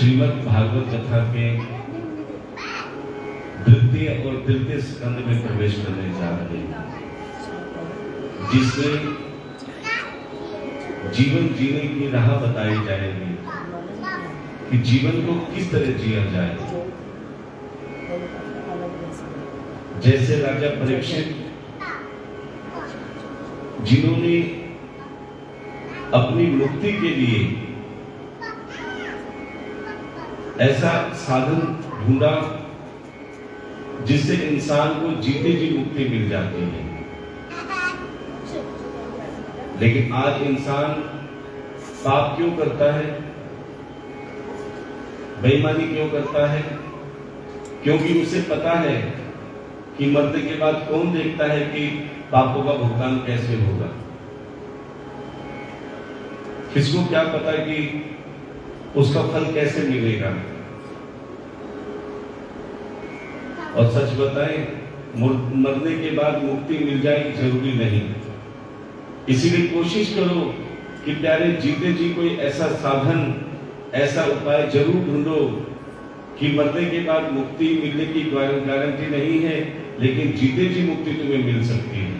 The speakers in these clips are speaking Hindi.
श्रीमद् भागवत कथा के द्वितीय और तृतीय स्कंद में प्रवेश करने जा रहे हैं, जिसमें जीवन जीने की राह बताई जाएगी कि जीवन को किस तरह जिया जाए। जैसे राजा परीक्षित, जिन्होंने अपनी मुक्ति के लिए ऐसा साधन ढूंढा जिससे इंसान को जीते जी मुक्ति मिल जाती है, लेकिन आज इंसान पाप क्यों करता है, बेईमानी क्यों करता है? क्योंकि उसे पता है कि मरने के बाद कौन देखता है कि पापों का भुगतान कैसे होगा। किसको क्या पता कि उसका फल कैसे मिलेगा। और सच बताएं, मरने के बाद मुक्ति मिल जाएगी जरूरी नहीं। इसीलिए कोशिश करो कि प्यारे जीते जी कोई ऐसा साधन, ऐसा उपाय जरूर ढूंढो कि मरने के बाद मुक्ति मिलने की गारंटी नहीं है, लेकिन जीते जी मुक्ति तुम्हें मिल सकती है,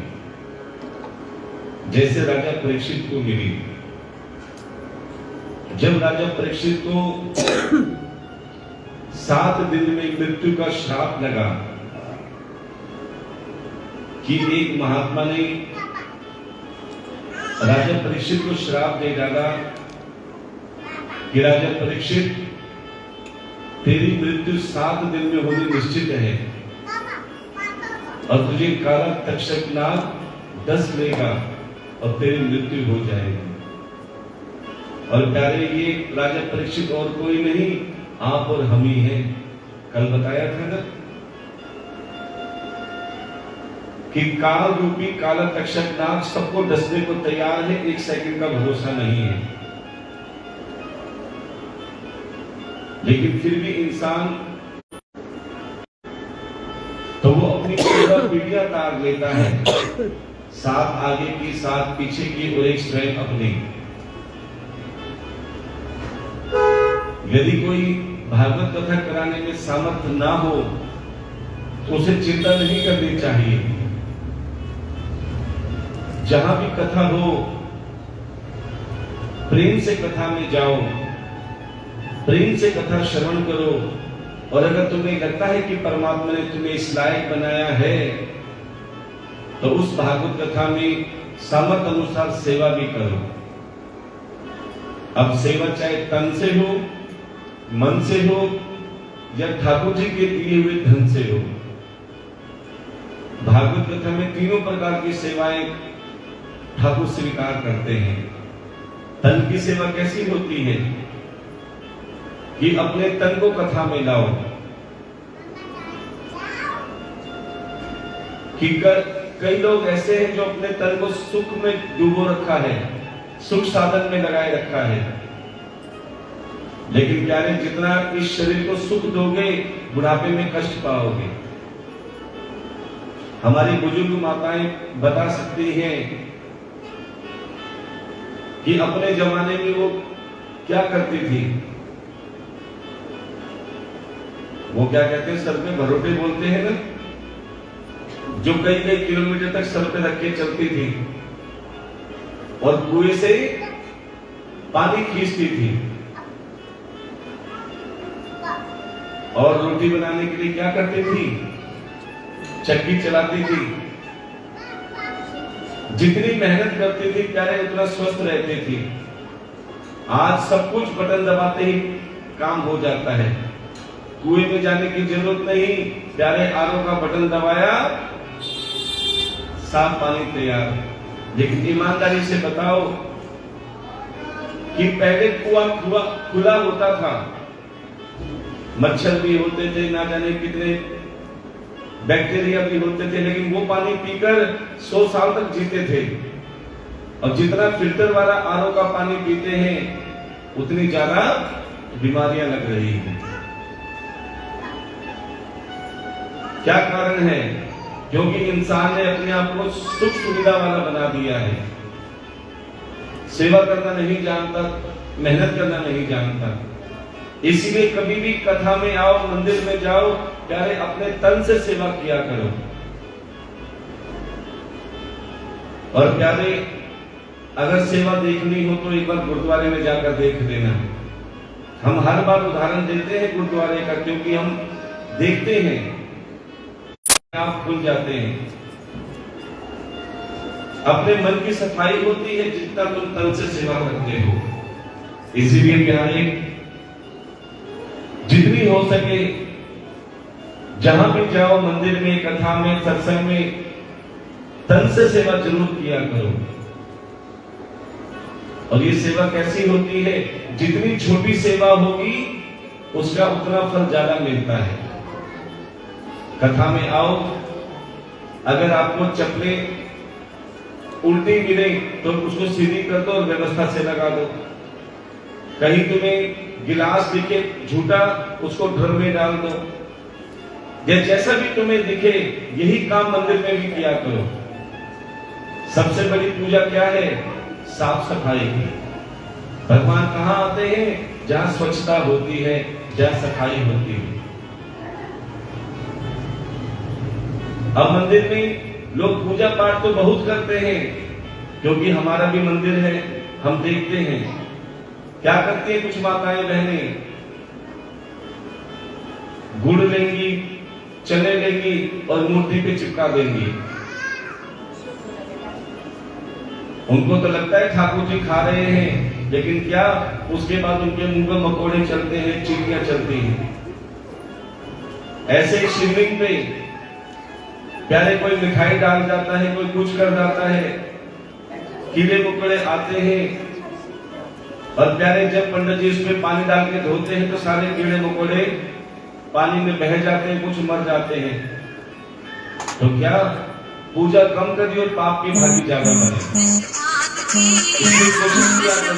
जैसे राजा परीक्षित को मिली। जब राजा परीक्षित को 7 दिन में मृत्यु का श्राप लगा कि एक महात्मा ने राजा परीक्षित को श्राप दे डाला कि राजा परीक्षित, तेरी मृत्यु 7 दिन में होनी निश्चित है और तुझे काला तक्षक नाग डस लेगा और तेरी मृत्यु हो जाएगी। और प्यारे, ये राजा परीक्षित और कोई नहीं, आप और हम ही हैं। कल बताया था ना कि काल रूपी काला तक्षक नाग सबको डसने को तैयार है, 1 सेकंड का भरोसा नहीं है। लेकिन फिर भी इंसान तो वो अपनी पूरा पीढ़ियां तार लेता है, 7 आगे की, 7 पीछे की और 1 स्वयं अपनी। यदि कोई भागवत कथा कराने में सामर्थ्य ना हो तो उसे चिंता नहीं करनी चाहिए। जहां भी कथा हो, प्रेम से कथा में जाओ, प्रेम से कथा श्रवण करो। और अगर तुम्हें लगता है कि परमात्मा ने तुम्हें इस लायक बनाया है तो उस भागवत कथा में सामर्थ्य अनुसार सेवा भी करो। अब सेवा चाहे तन से हो, मन से हो या ठाकुर जी के दिए हुए धन से हो। भागवत कथा में तीनों प्रकार की सेवाएं ठाकुर स्वीकार करते हैं। तन की सेवा कैसी होती है कि अपने तन को कथा में लाओ, कि कई लोग ऐसे हैं जो अपने तन को सुख में डूबो रखा है, सुख साधन में लगाए रखा है। लेकिन प्यारे, जितना इस शरीर को सुख दोगे, बुढ़ापे में कष्ट पाओगे। हमारी बुजुर्ग माताएं बता सकती हैं कि अपने जमाने में वो क्या करती थी। वो क्या कहते हैं, सर पे भरोटे बोलते हैं ना, जो कई कई किलोमीटर तक सर पे रख के चलती थी और कुएं से पानी खींचती थी। और रोटी बनाने के लिए क्या करती थी, चक्की चलाती थी। जितनी मेहनत करती थी प्यारे, उतना स्वस्थ रहती थी। आज सब कुछ बटन दबाते ही काम हो जाता है, कुएं में जाने की जरूरत नहीं। प्यारे, आरओ का बटन दबाया, साफ पानी तैयार। लेकिन ईमानदारी से बताओ कि पहले कुआं खुला होता था, मच्छर भी होते थे, ना जाने कितने बैक्टीरिया भी होते थे, लेकिन वो पानी पीकर 100 साल तक जीते थे। और जितना फिल्टर वाला आरओ का पानी पीते हैं, उतनी ज्यादा बीमारियां लग रही हैं। क्या कारण है? क्योंकि इंसान ने अपने आप को सुख सुविधा वाला बना दिया है। सेवा करना नहीं जानता, मेहनत करना नहीं जानता। इसीलिए कभी भी कथा में आओ, मंदिर में जाओ, प्यारे अपने तन से सेवा किया करो। और प्यारे अगर सेवा देखनी हो तो एक बार गुरुद्वारे में जाकर देख लेना। हम हर बार उदाहरण देते हैं गुरुद्वारे का, क्योंकि हम देखते हैं, आप खुल जाते हैं। अपने मन की सफाई होती है जितना तुम तन से सेवा करते हो। इसीलिए प्यारे जितनी हो सके जहां भी जाओ, मंदिर में, कथा में, सत्संग में, तन से सेवा जरूर किया करो। और ये सेवा कैसी होती है? जितनी छोटी सेवा होगी उसका उतना फल ज्यादा मिलता है। कथा में आओ, अगर आपको चप्पलें उल्टी मिले तो उसको सीधी कर दो और व्यवस्था से लगा दो। कहीं तुम्हें गिलास दिखे झूठा, उसको ड्रम में डाल दो। या जैसा भी तुम्हें दिखे, यही काम मंदिर में भी किया करो। सबसे बड़ी पूजा क्या है? साफ सफाई की। भगवान कहां आते हैं? जहां स्वच्छता होती है, जहां सफाई होती है। अब मंदिर में लोग पूजा पाठ तो बहुत करते हैं, क्योंकि हमारा भी मंदिर है, हम देखते हैं क्या करती है कुछ माताएं बहनें। गुड़ लेंगी, चने लेंगी और मूर्ति पे चिपका देंगी। उनको तो लगता है ठाकुर जी खा रहे हैं, लेकिन क्या उसके बाद उनके मुंह में मकोड़े चलते हैं, चींटियां चलती हैं। ऐसे शिवलिंग पे प्यारे कोई मिठाई डाल जाता है, कोई कुछ कर जाता है, कीड़े मकोड़े आते हैं। और प्यारे जब पंडित जी उसमें पानी डाल के धोते हैं तो सारे कीड़े मकोड़े पानी में बह जाते हैं, कुछ मर जाते हैं। तो क्या पूजा कम करिए और पाप की भागी ज्यादा बने। इसलिए कोशिश किया करो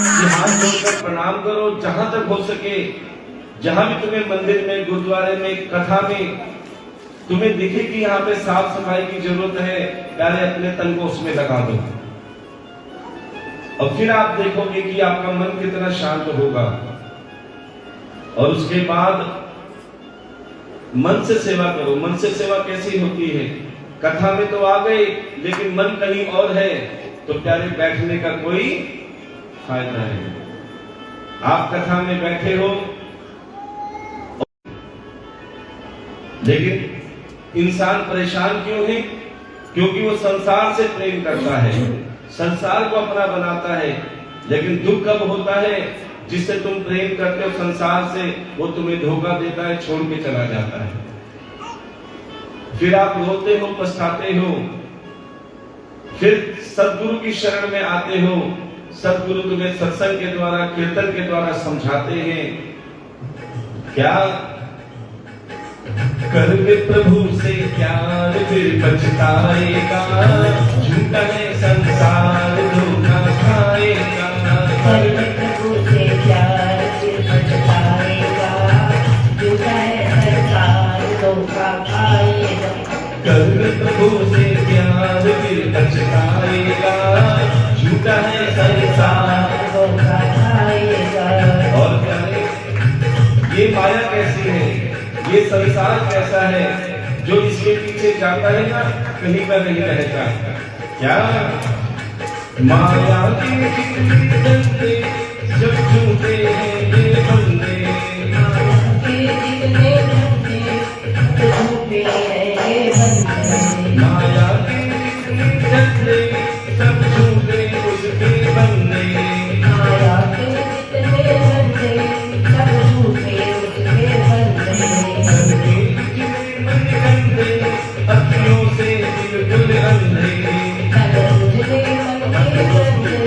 कि हाथ जोड़कर प्रणाम करो। जहां तक हो सके, जहां भी तुम्हें मंदिर में, गुरुद्वारे में, कथा में तुम्हें दिखे कि यहाँ पे साफ सफाई की जरूरत है, प्यारे अपने तन को उसमें लगा दो। और फिर आप देखोगे कि आपका मन कितना शांत होगा। और उसके बाद मन से सेवा करो। मन से सेवा कैसी होती है? कथा में तो आ गए, लेकिन मन कहीं और है, तो प्यारे बैठने का कोई फायदा नहीं। आप कथा में बैठे हो, लेकिन इंसान परेशान क्यों है? क्योंकि वो संसार से प्रेम करता है, संसार को अपना बनाता है। लेकिन दुख कब होता है? जिससे तुम प्रेम करते हो संसार से, वो तुम्हें धोखा देता है, छोड़ के चला जाता है। फिर आप रोते हो, पछताते हो, फिर सदगुरु की शरण में आते हो। सदगुरु तुम्हें सत्संग के द्वारा, कीर्तन के द्वारा समझाते हैं क्या कर वे प्रभु से प्यार, फिर पछताएगा, झूठा है संसार, धोखा खाएगा। कर वे प्रभु से प्यार, फिर पछताएगा, झूठा है संसार, धोखा खाएगा। कर वे प्रभु से प्यार, फिर पछताएगा, झूठा है संसार, धोखा खाएगा। और क्या है? ये माया कैसी है? ये संसार कैसा है? जो इसके पीछे जाता है ना, कहीं का नहीं रहता। क्या माया के जितने जब झूठे हैं ये बंदे, माया के जितने झूठे हैं ये बंदे, माया के जितने सब झूठे उसके बंदे, माया के जितने बंदे सब झूठे उसके बंदे। अखियों से बिल्कुल अंधे, अगर तुझे मन के बंदे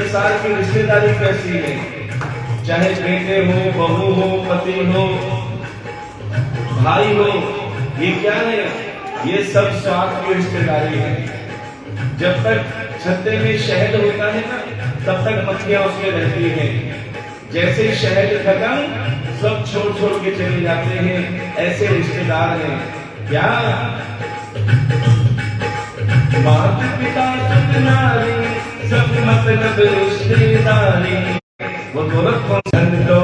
संसार की रिश्तेदारी कैसी है, चाहे बेटे हो, बहू हो, पति हो, भाई हो, ये क्या है? ये सब स्वार्थ की रिश्तेदारी है। जब तक छत्ते में शहद होता है ना, तब तक मक्खियां उसमें रहती हैं। जैसे ही शहद खत्म, सब छोड़ के चले जाते हैं। ऐसे रिश्तेदार हैं क्या? माता पिता सुख नारी, सब मतलब रिश्तेदारी। वो गोरख संतो